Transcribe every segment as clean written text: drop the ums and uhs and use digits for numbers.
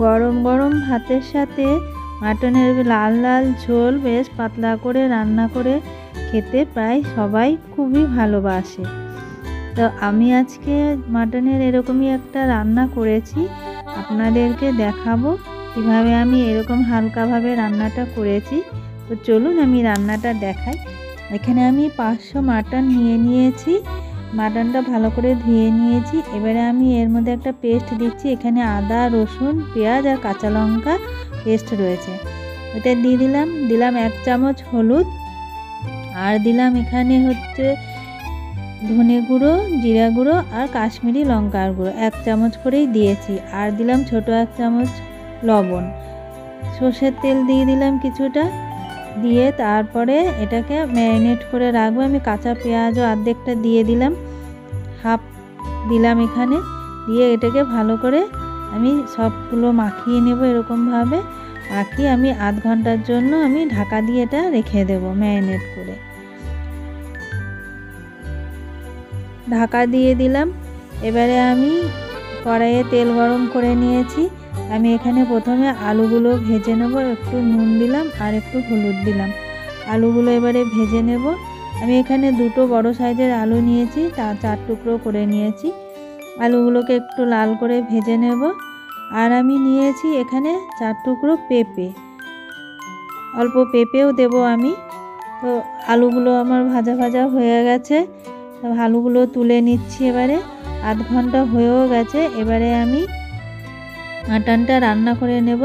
গরম গরম ভাতের সাথে মাটনের লাল লাল ঝোল বেশ পাতলা করে রান্না করে খেতে প্রায় সবাই খুবই ভালোবাসে। তো আমি আজকে মাটনের এরকমই একটা রান্না করেছি, আপনাদেরকে দেখাবো কিভাবে আমি এরকম হালকাভাবে রান্নাটা করেছি। তো চলুন আমি রান্নাটা দেখাই। এখানে আমি 500 মাটন নিয়েছি। মাটনটা ভালো করে ধুয়ে নিয়েছি। এবারে আমি এর মধ্যে একটা পেস্ট দিচ্ছি। এখানে আদা, রসুন, পেঁয়াজ আর কাঁচা লঙ্কা পেস্ট রয়েছে, এটা দিয়ে দিলাম 1 চামচ হলুদ, আর দিলাম এখানে হচ্ছে ধনে গুঁড়ো, জিরা গুঁড়ো আর কাশ্মীরি লঙ্কার গুঁড়ো 1 চামচ করেই দিয়েছি, আর দিলাম ছোট 1 চামচ লবণ। সর্ষের তেল দিয়ে দিলাম কিছুটা, দিয়ে তারপরে এটাকে ম্যারিনেট করে রাখবো। আমি কাঁচা পেঁয়াজও অর্ধেকটা দিয়ে দিলাম, হাফ দিলাম এখানে, দিয়ে এটাকে ভালো করে আমি সবগুলো মাখিয়ে নেব। এরকমভাবে মাখিয়ে আমি আধ ঘন্টার জন্য আমি ঢাকা দিয়ে এটা রেখে দেব ম্যারিনেট করে। ঢাকা দিয়ে দিলাম। এবারে আমি কড়াইয়ে তেল গরম করে নিয়েছি। আমি এখানে প্রথমে আলুগুলো ভেজে নেব, একটু নুন দিলাম আর একটু হলুদ দিলাম। আলুগুলো এবারে ভেজে নেব। আমি এখানে 2টো বড় সাইজের আলু নিয়েছি, তা 4 টুকরো করে নিয়েছি। আলুগুলোকে একটু লাল করে ভেজে নেব। আর আমি নিয়েছি এখানে 4 টুকরো পেঁপে, অল্প পেঁপেও দেব আমি। তো আলুগুলো আমার ভাজা ভাজা হয়ে গেছে, আলুগুলো তুলে নিচ্ছি। এবারে আধ ঘন্টা হয়েও গেছে। এবারে আমি মাটনটা রান্না করে নেব।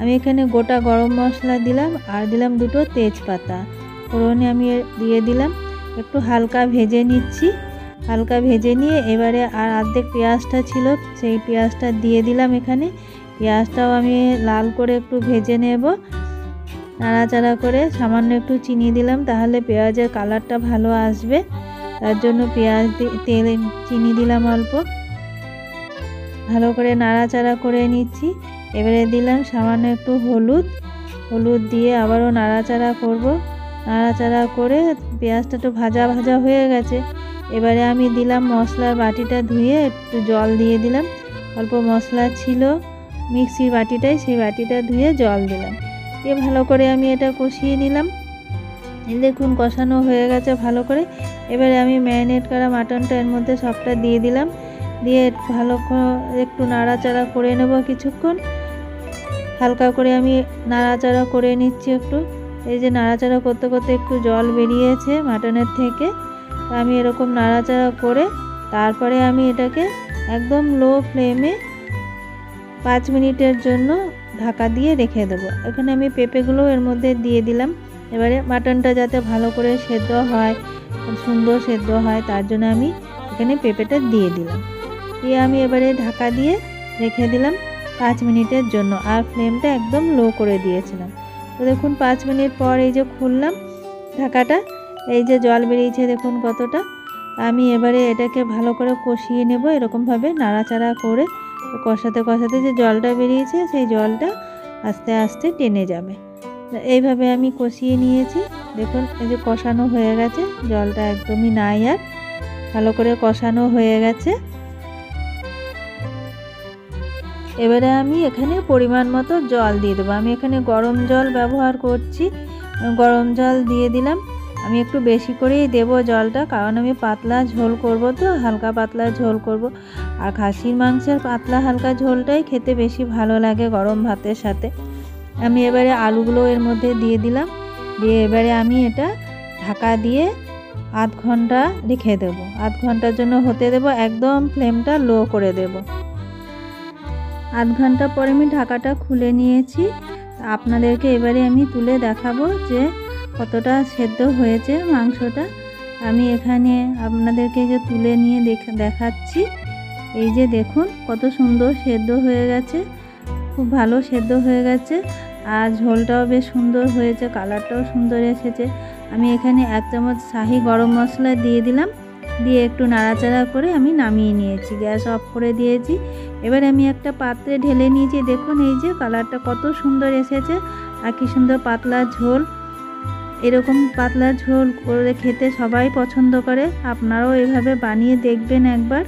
আমি এখানে গোটা গরম মশলা দিলাম, আর দিলাম 2টো তেজপাতা ফোড়নে আমি দিয়ে দিলাম। একটু হালকা ভেজে নিচ্ছি। হালকা ভেজে নিয়ে এবারে আর অর্ধেক পেঁয়াজটা ছিল, সেই পেঁয়াজটা দিয়ে দিলাম এখানে। পেঁয়াজটাও আমি লাল করে একটু ভেজে নেব, নাড়াচাড়া করে। সামান্য একটু চিনি দিলাম, তাহলে পেঁয়াজের কালারটা ভালো আসবে, তার জন্য তেল চিনি দিলাম অল্প। ভালো করে নাড়াচাড়া করে নিচ্ছি। এবারে দিলাম সামান্য একটু হলুদ দিয়ে আবারও নাড়াচাড়া করব। নাড়াচাড়া করে পেঁয়াজটা তো ভাজা ভাজা হয়ে গেছে। এবারে আমি দিলাম মশলার বাটিটা ধুয়ে একটু জল দিয়ে দিলাম। অল্প মশলা ছিল মিক্সির বাটিটাই, সেই বাটিটা ধুয়ে জল দিলাম। দিয়ে ভালো করে আমি এটা কষিয়ে নিলাম। দেখুন কষানো হয়ে গেছে ভালো করে। এবারে আমি ম্যারিনেট করা মাটনটা এর মধ্যে সবটা দিয়ে দিলাম, দিয়ে ভালো একটু নাড়াচাড়া করে নেব কিছুক্ষণ। হালকা করে আমি নাড়াচাড়া করে নিচ্ছি একটু। এই যে নাড়াচাড়া করতে করতে একটু জল বেরিয়েছে মাটনের থেকে, আমি এরকম নাড়াচাড়া করে তারপরে আমি এটাকে একদম লো ফ্লেমে 5 মিনিটের জন্য ঢাকা দিয়ে রেখে দেবো। এখানে আমি পেঁপেগুলো এর মধ্যে দিয়ে দিলাম। এবারে মাটনটা যাতে ভালো করে সেদ্ধ হয়, সুন্দর সেদ্ধ হয়, তার জন্য আমি এখানে পেঁপেটা দিয়ে দিলাম। দিয়ে আমি এবারে ঢাকা দিয়ে রেখে দিলাম 5 মিনিটের জন্য, আর ফ্লেমটা একদম লো করে দিয়েছিলাম। তো দেখুন 5 মিনিট পর এই যে খুললাম ঢাকাটা, এই যে জল বেরিয়েছে দেখুন কতটা। আমি এবারে এটাকে ভালো করে কষিয়ে নেব। এরকমভাবে নাড়াচাড়া করে কষাতে কষাতে যে জলটা বেরিয়েছে, সেই জলটা আস্তে আস্তে টেনে যাবে। এইভাবে আমি কষিয়ে নিয়েছি। দেখুন এই যে কষানো হয়ে গেছে, জলটা একদমই নাই, আর ভালো করে কষানো হয়ে গেছে। এবারে আমি এখানে পরিমাণ মতো জল দিয়ে দেবো। আমি এখানে গরম জল ব্যবহার করছি, গরম জল দিয়ে দিলাম। আমি একটু বেশি করেই দেব জলটা, কারণ আমি পাতলা ঝোল করব, তো হালকা পাতলা ঝোল করব। আর খাসির মাংসের পাতলা হালকা ঝোলটাই খেতে বেশি ভালো লাগে গরম ভাতের সাথে। আমি এবারে আলুগুলো এর মধ্যে দিয়ে দিলাম, দিয়ে এবারে আমি এটা ঢাকা দিয়ে আধ ঘন্টা রেখে দেব। আধ ঘন্টার জন্য হতে দেব, একদম ফ্লেমটা লো করে দেব। আধ ঘন্টা পরে আমি ঢাকাটা খুলে নিয়েছি। আপনাদেরকে এবারে আমি তুলে দেখাবো যে কতটা সেদ্ধ হয়েছে মাংসটা। আমি এখানে আপনাদেরকে যে তুলে নিয়ে দেখাচ্ছি। এই যে দেখুন কত সুন্দর সেদ্ধ হয়ে গেছে, খুব ভালো সেদ্ধ হয়ে গেছে, আর ঝোলটাও বেশ সুন্দর হয়েছে, কালারটাও সুন্দর এসেছে। আমি এখানে 1 চামচ শাহি গরম মশলা দিয়ে দিলাম, দিয়ে একটু নাড়াচাড়া করে আমি নামিয়ে নিয়েছি, গ্যাস অফ করে দিয়েছি। এবার আমি একটা পাত্রে ঢেলে নিয়েছি। দেখুন এই যে কালারটা কত সুন্দর এসেছে, আর কি সুন্দর পাতলা ঝোল। এরকম পাতলা ঝোল করে খেতে সবাই পছন্দ করে, আপনারাও এভাবে বানিয়ে দেখবেন একবার।